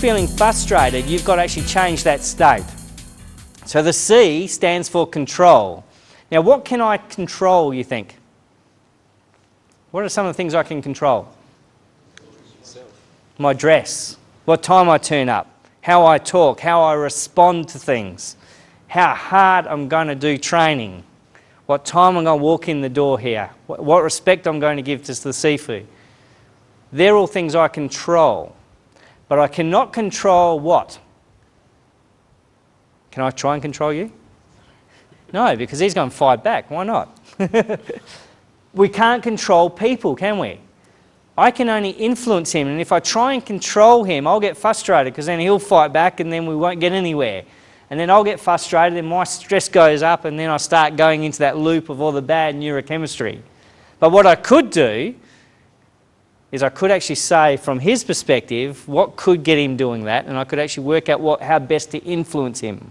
feeling frustrated, you've got to actually change that state. So the C stands for control. Now, what can I control, you think? What are some of the things I can control? My dress, what time I turn up, how I talk, how I respond to things, how hard I'm going to do training, what time I'm going to walk in the door here, what respect I'm going to give to the seafood. They're all things I control. But I cannot control what? Can I try and control you? No, because he's going to fight back. Why not? We can't control people, can we? I can only influence him, and if I try and control him, I'll get frustrated because then he'll fight back and then we won't get anywhere. And then I'll get frustrated and my stress goes up and then I start going into that loop of all the bad neurochemistry. But what I could do is I could actually say from his perspective what could get him doing that, and I could actually work out how best to influence him.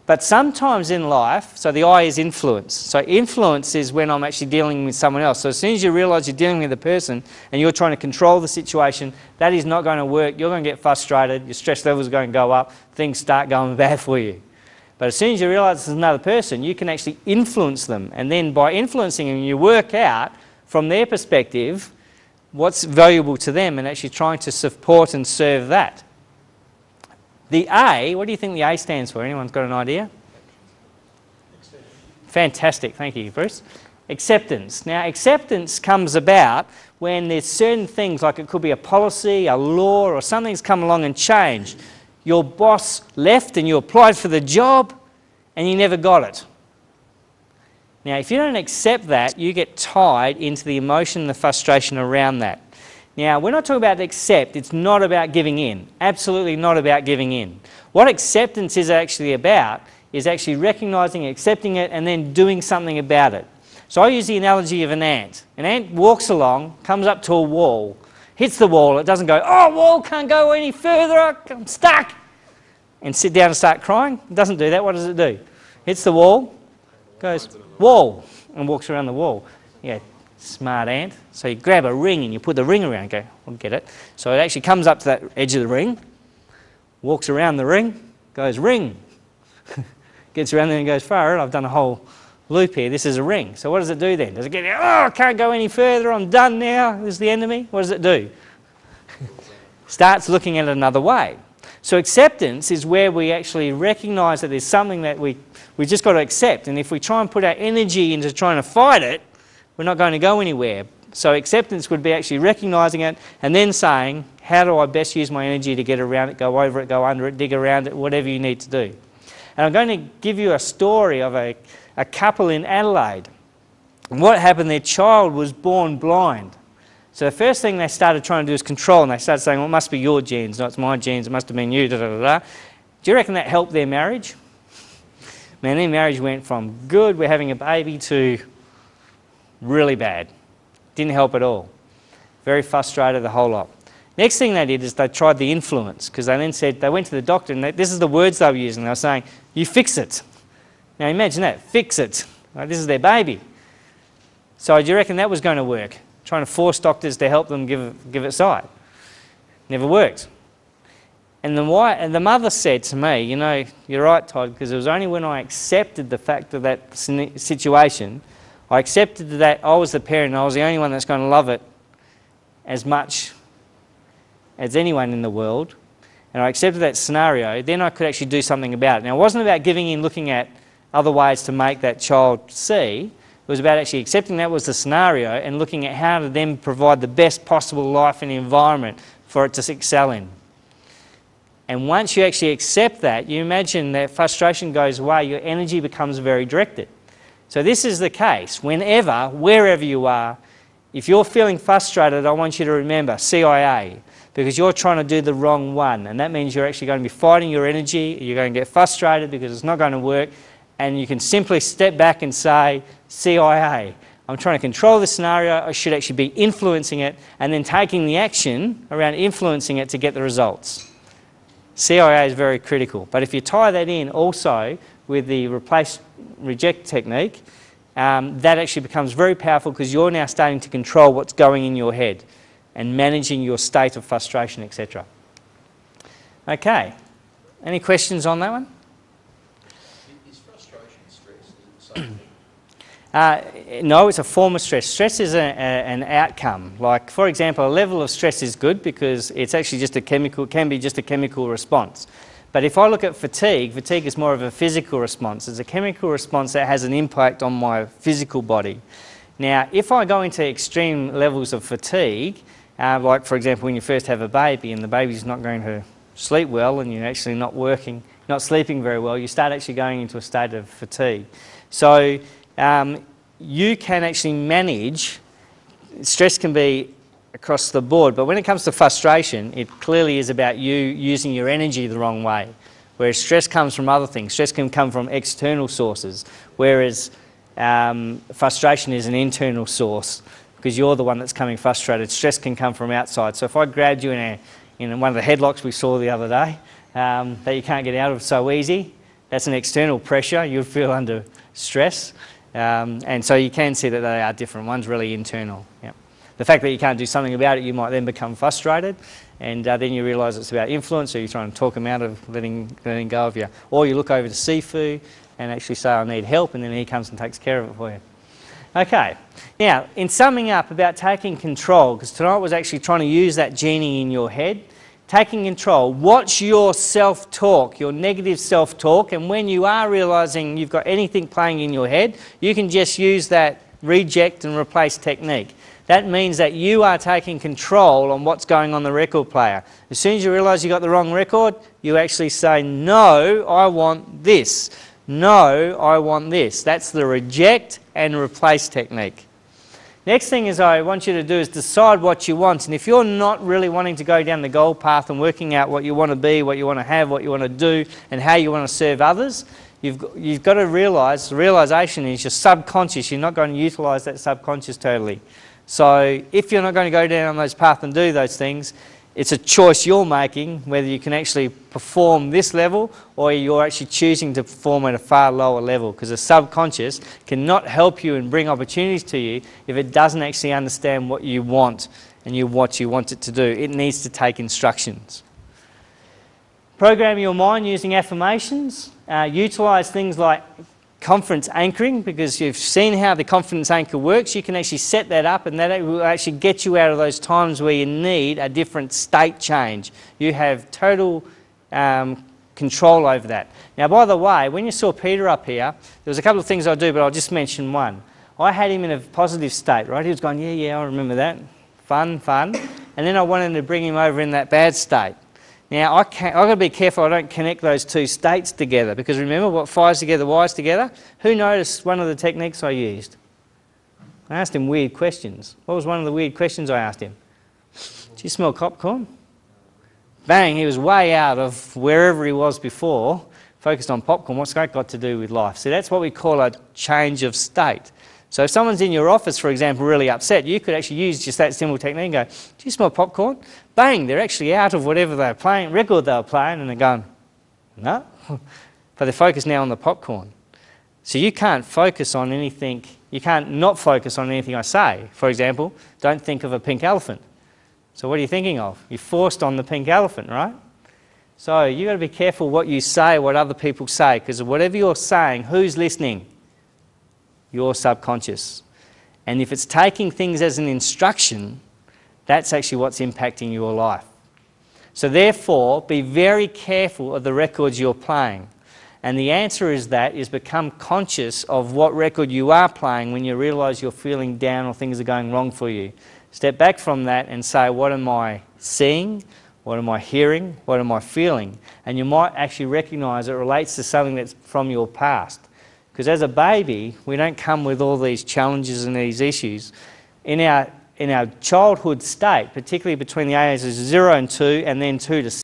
But sometimes in life, so the I is influence. So influence is when I'm actually dealing with someone else. So as soon as you realise you're dealing with a person and you're trying to control the situation, that is not going to work. You're going to get frustrated, your stress levels are going to go up, things start going bad for you. But as soon as you realise there's another person, you can actually influence them. And then by influencing them, you work out from their perspective what's valuable to them and actually trying to support and serve that. The A, what do you think the A stands for? Anyone's got an idea? Fantastic, thank you, Bruce. Acceptance. Now, acceptance comes about when there's certain things, like it could be a policy, a law, or something's come along and changed. Your boss left and you applied for the job and you never got it. Now, if you don't accept that, you get tied into the emotion and the frustration around that. Now, when I talk about accept, it's not about giving in. Absolutely not about giving in. What acceptance is actually about is actually recognising, accepting it, and then doing something about it. So I use the analogy of an ant. An ant walks along, comes up to a wall, hits the wall, it doesn't go, oh, wall, can't go any further, I'm stuck, and sit down and start crying. It doesn't do that. What does it do? Hits the wall, goes, wall, and walks around the wall. Yeah, smart ant. So you grab a ring and you put the ring around and go, I'll get it. So it actually comes up to that edge of the ring, walks around the ring, goes ring. Gets around there and goes, far out, I've done a whole loop here, this is a ring. So what does it do then? Does it get, oh, I can't go any further, I'm done now, this is the end of me? What does it do? Starts looking at it another way. So acceptance is where we actually recognise that there's something that we just got to accept, and if we try and put our energy into trying to fight it, we're not going to go anywhere. So acceptance would be actually recognising it and then saying, how do I best use my energy to get around it, go over it, go under it, dig around it, whatever you need to do. And I'm going to give you a story of a couple in Adelaide. And what happened, their child was born blind. So the first thing they started trying to do is control, and they started saying, well, it must be your genes, not it's my genes, it must have been you, da da da da. Do you reckon that helped their marriage? Man, their marriage went from good, we're having a baby, to really bad. Didn't help at all. Very frustrated, the whole lot. Next thing they did is they tried the influence, because they then said, they went to the doctor, and this is the words they were using. They were saying, you fix it. Now imagine that, fix it. Right, this is their baby. So do you reckon that was going to work? Trying to force doctors to help them give it sight. Never worked. And the mother said to me, you know, you're right, Todd, because it was only when I accepted the fact of that situation, I accepted that I was the parent and I was the only one that's going to love it as much as anyone in the world, and I accepted that scenario, then I could actually do something about it. Now, it wasn't about giving in, looking at other ways to make that child see. It was about actually accepting that was the scenario and looking at how to then provide the best possible life and environment for it to excel in. And once you actually accept that, you imagine that frustration goes away, your energy becomes very directed. So this is the case. Whenever, wherever you are, if you're feeling frustrated, I want you to remember CIA, because you're trying to do the wrong one. And that means you're actually going to be fighting your energy, you're going to get frustrated because it's not going to work, and you can simply step back and say, CIA, I'm trying to control the scenario, I should actually be influencing it, and then taking the action around influencing it to get the results. CIA is very critical. But if you tie that in also with the replace, reject technique, that actually becomes very powerful because you're now starting to control what's going in your head and managing your state of frustration, etc. Okay. Any questions on that one? Is frustration stress? Is it the same thing? No, it's a form of stress. Stress is an outcome. Like, for example, a level of stress is good because it's actually just a chemical, can be just a chemical response. But if I look at fatigue, fatigue is more of a physical response. It's a chemical response that has an impact on my physical body. Now, if I go into extreme levels of fatigue, like for example when you first have a baby and the baby's not going to sleep well and you're actually not working, not sleeping very well, you start actually going into a state of fatigue. So you can actually manage, stress can be across the board, but when it comes to frustration, it clearly is about you using your energy the wrong way. Whereas stress comes from other things. Stress can come from external sources, whereas frustration is an internal source because you're the one that's coming frustrated. Stress can come from outside. So if I grabbed you in one of the headlocks we saw the other day that you can't get out of so easy, that's an external pressure. You'd feel under stress. And so you can see that they are different. One's really internal. Yep. The fact that you can't do something about it, you might then become frustrated, and then you realise it's about influence, or you're trying to talk them out of letting go of you. Or you look over to Sifu and actually say, I need help, and then he comes and takes care of it for you. Okay, now in summing up about taking control, because tonight was actually trying to use that genie in your head, taking control, watch your self-talk, your negative self-talk, and when you are realising you've got anything playing in your head, you can just use that reject and replace technique. That means that you are taking control on what's going on the record player. As soon as you realise you got the wrong record, you actually say, no, I want this. No, I want this. That's the reject and replace technique. Next thing is I want you to do is decide what you want. And if you're not really wanting to go down the goal path and working out what you want to be, what you want to have, what you want to do, and how you want to serve others, you've got to realise, the realisation is your subconscious. You're not going to utilise that subconscious totally. So if you're not going to go down on those paths and do those things, it's a choice you're making whether you can actually perform this level or you're actually choosing to perform at a far lower level, because the subconscious cannot help you and bring opportunities to you if it doesn't actually understand what you want and what you want it to do. It needs to take instructions. Program your mind using affirmations. Utilise things like confidence anchoring, because you've seen how the confidence anchor works. You can actually set that up, and that will actually get you out of those times where you need a different state change. You have total control over that. Now, by the way, when you saw Peter up here, there was a couple of things I'll do, but I'll just mention one. I had him in a positive state, right? He was going, yeah, I remember that. Fun. And then I wanted to bring him over in that bad state. Now, I've got to be careful I don't connect those two states together, because remember, what fires together wires together? Who noticed one of the techniques I used? I asked him weird questions. What was one of the weird questions I asked him? Do you smell popcorn? Bang, he was way out of wherever he was before, focused on popcorn. What's that got to do with life? So that's what we call a change of state. So if someone's in your office, for example, really upset, you could actually use just that simple technique and go, do you smell popcorn? Bang, they're actually out of whatever they're playing, record they were playing, and they're going, no. But they're focused now on the popcorn. So you can't focus on anything, you can't not focus on anything I say. For example, don't think of a pink elephant. So what are you thinking of? You're forced on the pink elephant, right? So you've got to be careful what you say, what other people say, because whatever you're saying, who's listening? Your subconscious. And if it's taking things as an instruction, that's actually what's impacting your life. So therefore, be very careful of the records you're playing. And the answer is become conscious of what record you are playing when you realise you're feeling down or things are going wrong for you. Step back from that and say, what am I seeing? What am I hearing? What am I feeling? And you might actually recognise it relates to something that's from your past. Because as a baby, we don't come with all these challenges and these issues. In our childhood state, particularly between the ages of 0 and 2 and then 2 to 6,